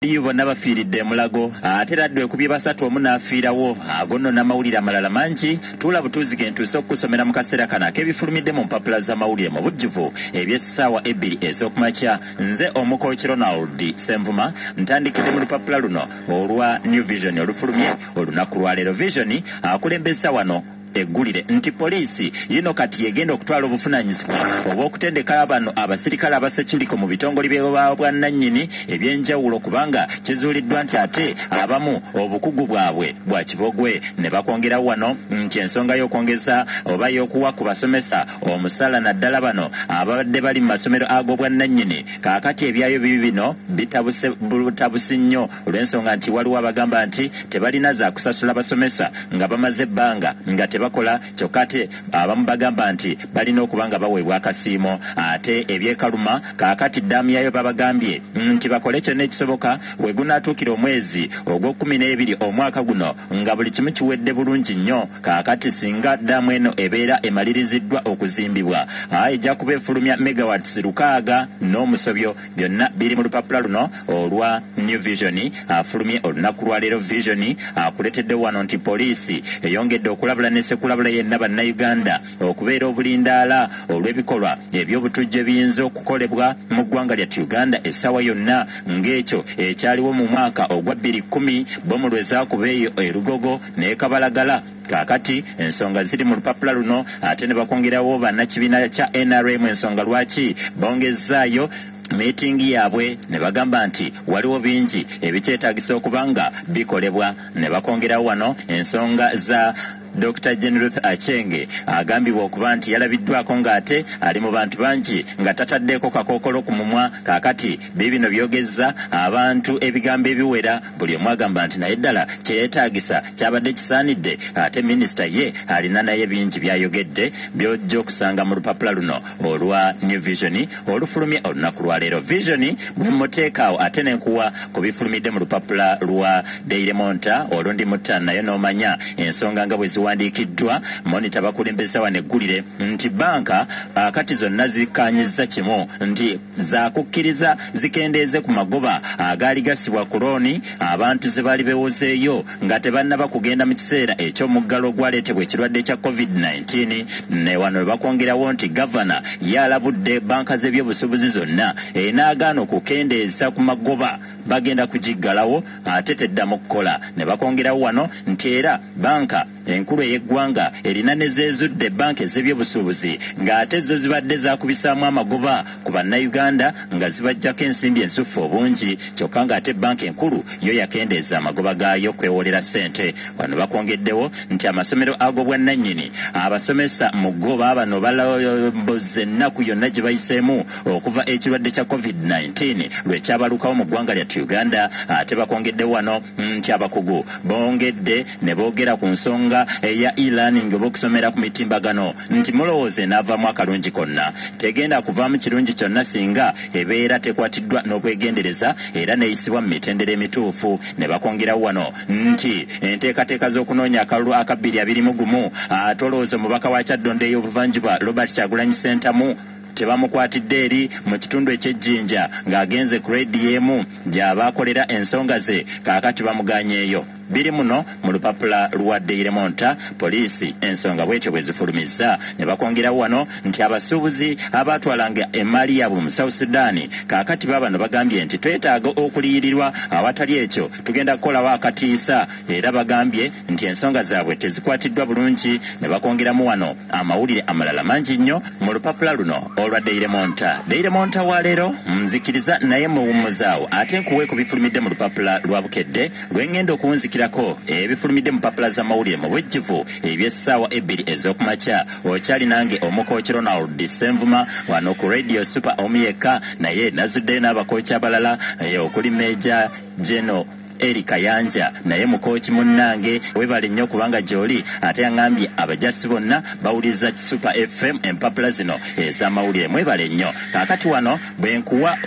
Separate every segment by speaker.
Speaker 1: iyo bonna bafiiridde mulago ate radde ekubye basatu omu n'afiirawo agonno n'amawulire amalala mangi tuula butuuzi ge ntuuse okukusomera mu kaseera kano ak'ebifulumidde mu mpapula z'amawulire mu bujjuvu eby'essaawa 2 ez'okumakya. Nze Omukoki Ronald Senvuma ntandikidde mu lupapula luno olwa New Vision olufulumye olunaku lwa leero. Vision akulembesa wano eggulire nti poliisi yino kati yegenda okutwala obuvunaanyizibwa obw'okutendeka bano abasirikale abasekiliko mu bitongole by'obwannannyini ebyenjawulo kubanga kizuuliddwa nti ate abamu obukugu bwabwe bwa kibogwe. Ne bakwongerawo wano nti ensonga y'okwongeza oba y'okuwa ku basomesa omusala naddala bano ababadde bali mu masomero ag'obwannannyini kaakati ebyayo bibi bino bitabusi nnyo olw'ensonga nti waliwo abagamba nti tebalina za kusasula basomesa nga bamaze ebbanga nga bakola kyokka ate abamu bagamba nti balina okuba nga baweebwa akasiimo. Ate ebyekaluma kaakati ddaamu yayo babagambye nti bakole kyonna ekisoboka we gunaatuukira omwezi ogw'Okumi omwaka guno nga buli kimu kiwedde bulungi nnyo. Kaakati singa ddaamu eno ebeera emaliriziddwa okuzimbibwa ejja kuba efulumya megawatts 600 n'omusobyo. Byonna biri mu lupapula luno olwa New Vision afulumye olunaku lwa leero. Vision akuletedde wano nti poliisi eyongedde okulabula sekulabula yenna bannayuganda okubeera obulindaala olw'ebikolwa eby'obutujju ebiyinza okukolebwa mu ggwanga lyattu Uganda essaawa yonna ng'ekyo ekyaliwo mu mwaka ogwa 2010 bomu lwe zaakuba eyo erugogo n'ekabalagala. Kaakati ensonga ziri mu lupapula luno ate ne bakwongerawo bannakibiina kya NRM ensonga lwaki bongezaayo meetingi yaabwe ne bagamba nti waliwo bingi ebikyetaagisa okuba nga bikolebwa. Ne bakwongerawo wano ensonga za Dr. Jane Ruth Achenge agambibwa okuba nti yalabiddwako ng'ate ali mu bantu bangi nga tataddeeko kakookolo ku mumwa. Kaakati bibino byogezza abantu ebigambo ebiwera buli omu agamba nti naye ddala kyeyetaagisa kyabadde kisaanidde. Ate minisita ye alina naye bingi byayogedde byojja okusanga mu lupapula luno olwa New Vision olufulumye olunaku lwa leero. Vision bwe muteekaawo ate n'enkuwa ku bifulumidde mu lupapula lwa Daily Monitor olundi mutta nayo n'omanya ensonga nga bwe ziwandiikiddwa. Monitor bakulembeza wano eggulire nti banka kati zonna zikkaanyizza kimu nti zaakukkiriza zikendeeze ku magoba agaali gasibwa ku looni abantu ze baali bewozeeyo nga tebannaba kugenda mu kiseera eky'omuggalo ogwaleetebwa ekirwadde kya COVID-19. Ne wano bakwongerawo nti gavana yalabudde banka z'ebyobusuubuzi zonna enaagaana okukendeeza ku magoba bagenda kugiggalawo ate teddamu kukola. Ne bakwongerawo wano nti era banka enkulu ey'eggwanga erina ne zeezudde banka ez'ebyobusuubuzi ng'ate zo zibadde zaakubisaamu amagoba ku bannayuganda nga zibajjako ensimbi ensufu obungi kyokka ng'ate banka enkulu yo yakendeeza amagoba gaayo kwewolera ssente. Wano bakwongeddewo nti amasomero ag'obwannannyini abasomesa mu goba bano balambozza ennaku yonna gye bayiseemu okuva ekirwadde kya COVID-19 lwekyabalukawo mu ggwanga lyattu Uganda. Ate bakwongeddewo wano nti abakugu bongedde ne boogera ku nsonga eya e-learning obokusomera ku mitimbagano nti mulowooze n'avaamu akalungi konna tegenda kuvaamu kirungi kyonna singa ebeera tekwatiddwa n'obwegendereza era neeyisibwa mu mitendera emituufu. Ne bakwongerawo wano nti enteekateeka z'okunoonya akalulu aka 2021 ate olowooza omubaka wa Kyaddondo ey'obuvanjuba Robert Kyagulanyi Ssentamu tebamukwatidde eri mu kitundu eky'ejjinja ng'agenze ku rediyo emu gy'abaakolera ensonga ze kaakati bamugaanyeeyo. Biri muno mu lupapula lwa Daily Monitor poliisi ensonga bwetyo bwe zifulumizza. Ne bakwongerawo wano nti abasuubuzi abaatwalanga emmaali yaabwe mu South Sudan kaakati baabano bagambye nti twetaaga okuliyirirwa awatali ekyo tugenda kukolawo akatiisa era bagambye nti ensonga zaabwe tezikwatiddwa bulungi. Ne bakwongeramu wano amawulire amalala mangi nnyo mu lupapula luno olwa Daily Monitor. Daily Monitor wa leero nzikiriza naye muwummuzaawo ate nkuwe ku bifulumidde mu lupapula lwa bukedde lwengenda okuwunzikira ebifulumidde mu mpapula z'amawulire mu bujjuvu eby'essaawa 2 ez'okumakya. Okyali nange Omukoki Ronald Senvuma wano ku Radio Super omu yekka naye nazuddeyo n'abakooki abalala okuli Meja Geno Eri Kayanja naye mukooki munnange webale nnyo kubanga gy'oli ate yaŋŋambye abajasi bonna bawuliriza Super FM empapula zino ez'amawulire mwebale nnyo. Kaakati wano bwe nkuwa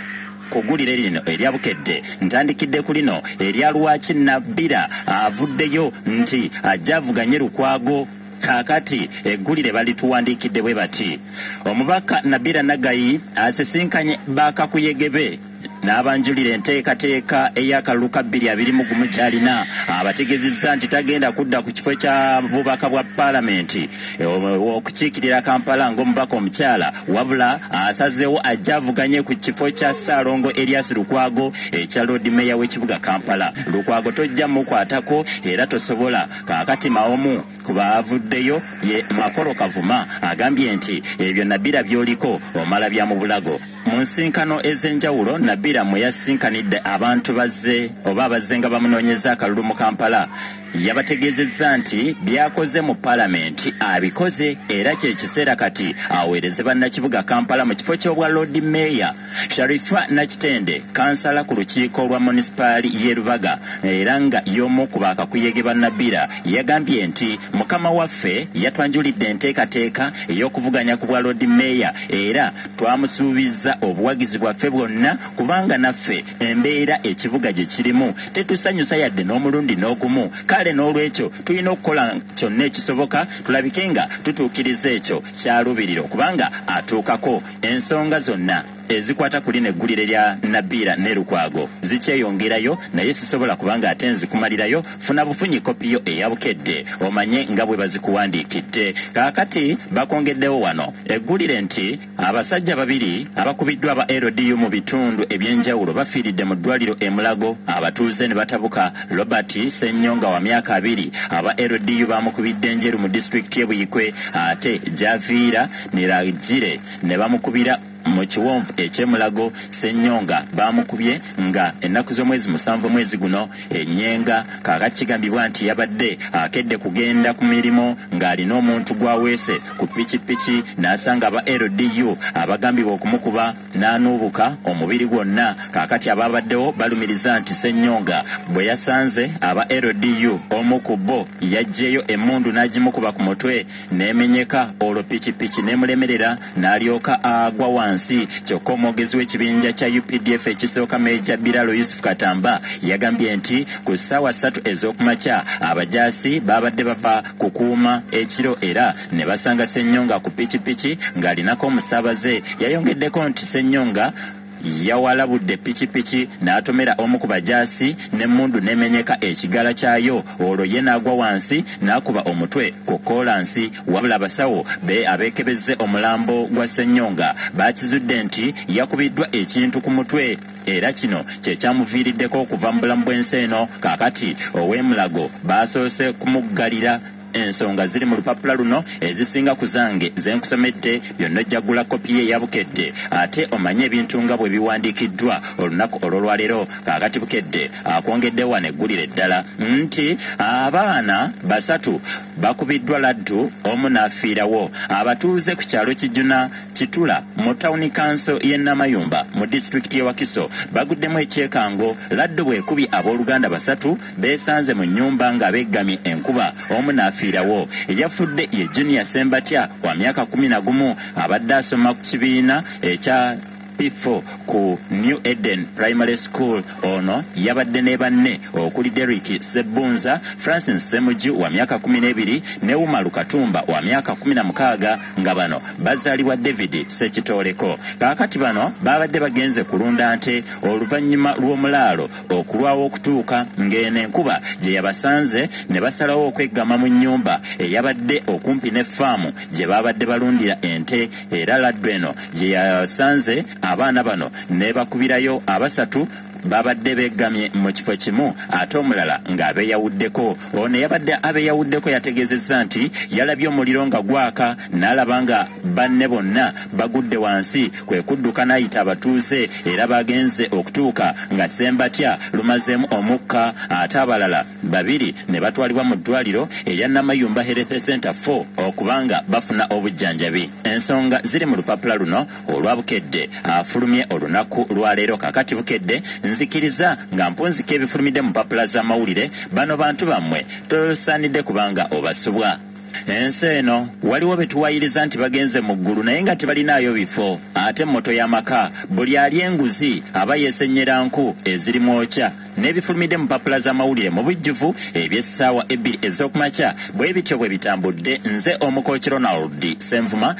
Speaker 1: kugulire lino erya bukedde ntandikidde ku lino erya Lwaki Nabbira avuddeyo nti ajja avuganye Lukwago. Kaakati eggulire balituwandiikidde bwe bati omubaka Nabbira Nagayi asisinkanye Bakakuyegebe n'abanjulira enteekateeka ey'akalulu ka 2021 kyalina abategeezezza nti tagenda kudda ku kifo kya bubaka bwa paalamenti okukiikirira Kampala ng'omubaka omukyala, wabula asazeewo ajja avuganye ku kifo kya Ssaalongo Erias Lukwago ekya Lord Mayor w'ekibuga Kampala. Lukwago tojja mukwatako era tosobola. Kaakati maomu ku baavuddeyo ye Makolo Kavuma agambye nti ebyo Nabira by'oliko omala bya mu bulago. Mu nsinkano ez'enjawulo Nabira mwe yasinkanidde abantu bazze oba abazze nga bamunoonyeza akalulu mu Kampala yabategeezezza nti byakoze mu paalamenti abikoze era kye kiseera kati aweereze bannakibuga Kampala mu kifo ky'obwa Lord Mayor. Sharifa Nakitende kansala ku lukiiko lwa munisipaali y'e Lubaga era nga y'omu ku bakakuyege ba Nabira yagambye nti mukama waffe yatwanjulidde enteekateeka ey'okuvuganya ku bwa Lord Mayor era twamusuubizza obuwagizi bwaffe bwonna kubanga naffe embeera ekibuga gye kirimu tetusanyusa yadde n'omulundi n'ogumu. Kale n'olwekyo tulina okukola kyonna ekisoboka tulabike nga tutuukiriza ekyo kyalubiriro kubanga atuukako. Ensonga zonna ezikwata ku lino eggulire lya Nabira ne Lukwago zikyeyongerayo naye sisobola kubanga ate nzikumalirayo. Funa bufunyi kopi yo eya bukedde omanye nga bwe bazikuwandiikidde. Kaakati bakongeddewo wano eggulire nti abasajja babiri abakubiddwa aba LDU mu bitundu ebyenjawulo bafiiridde mu ddwaliro e Mulago. Abatuuze ne batabuka Robert Ssennyonga wa myaka 2 aba LDU bamukubidde enjeru mu disitulikiti y'e Buyikwe ate Javiira ne Ragire ne bamukubira mu kiwonvu eky'Emulago. Ssennyonga bamukubye nga ennaku z'omwezi 7 mwezi guno Ennyenga. Kaakati kigambibwa nti yabadde akedde kugenda ku mirimu ng'alina omuntu gwaweese ku pikipiki n'asanga aba LDU abagambibwa okumukuba n'anuubuka omubiri gwonna. Kaakati ababaddewo balumiriza nti Ssennyonga bwe yasanze aba LDU omu ku bo yaggyeyo emmundu n'agimukuba ku mutwe n'emenyeka. Olwo pikipiki n'emulemerera n'alyoka agwa wansi. Kyokka omwogezi w'ekibinja kya UPDF ekisooka Meja Biralo Yusuf Katamba yagambye nti ku ssaawa 3 ez'okumakya abajaasi babadde bava kukuuma ekiro era ne basanga Ssennyonga ku pikipiki ng'alinako omusaabaze. Yayongeddeko nti Ssennyonga yawalabudde pikipiki n'atomera omu ku bajaasi n'emmundu n'emenyeka ekigala kyayo. Olwo ye n'agwa wansi n'akuba omutwe ku koolansi. Wabula abasawo abeekebezze omulambo gwa Ssennyonga bakizudde nti yakubiddwa ekintu ku mutwe era kino kye kyamuviiriddeko okuva mu bulamu bw'ensi eno. Kaakati ow'Emulago basoose kumuggalira. Ensonga ziri mu lupapula luno ezisinga ku zange zenkusomedde byonna ojjagula kopi ye ya bukedde ate omanye ebintu nga bwe biwandiikiddwa olunaku olw'olwaleero. Kaakati bukedde akwongedde wano eggulire eddala nti abaana 3 bakubiddwa laddu omu n'afiirawo. Abatuuze ku kyalo Kijuna Kitula mu tawuni kanso y'e Namayumba mu disitulikiti y'e Wakiso baguddemu ekyekango. Laddu bwekubye abooluganda 3 beesanze mu nnyumba nga beggamye enkuba. Omu n'afiirawo. Eyafudde ye Junior Sembatya wa myaka 11 abadde asoma ku kibiina ekya P4 ku New Eden Primary School. Ono yabadde ne banne okuli Derrick Sebunza, Francis Semuju wa myaka 12 ne Umaru Katumba wa myaka 16 nga bano bazaalibwa David Sekitoleko. Kaakati bano babadde bagenze kulunda nte oluvannyuma lw'omulaalo okulwawo okutuuka ng'eno enkuba gye yabasanze ne basalawo okweggama mu nnyumba eyabadde okumpi ne faamu gye babadde balundira ente era laddu eno gye yasanze. Abaana bano ne bakubirayo abasatu babadde beggamye mu kifo kimu ate omulala ng'abeeyawuddeko. Ono yabadde abeeyawuddeko yategeezezza nti yalabye omuliro nga gwaka n'alaba nga banne bonna bagudde wansi kwe kudduka n'ayita abatuuze era bagenze okutuuka nga Sembatya lumazeemu omukka ate abalala 2 ne batwalibwa mu ddwaliro erya Namayumba Health Center 4 okubanga bafuna obujjanjabi. Ensonga ziri mu lupapula luno olwa bukedde afulumye olunaku lwaleero. Kaakati bukedde nzikiriza nga mpunzika ebifulumidde mu mpapula z'amawulire. Bano bantu bammwe tosaanidde kubanga obasubwa. Ensi eno waliwo betuwayiriza nti bagenze mu ggulu naye nga tebalinaayo bifo. Ate moto y'amaka buli ali enguzi aba yeesennyera nku ezirimu okya. N'ebifulumidde mu mpapula z'amawulire mu bujjuvu eby'essaawa 2 ez'okumakya bwe bityo bwe bitambudde. Nze Omukookiro Ronald Senvuma.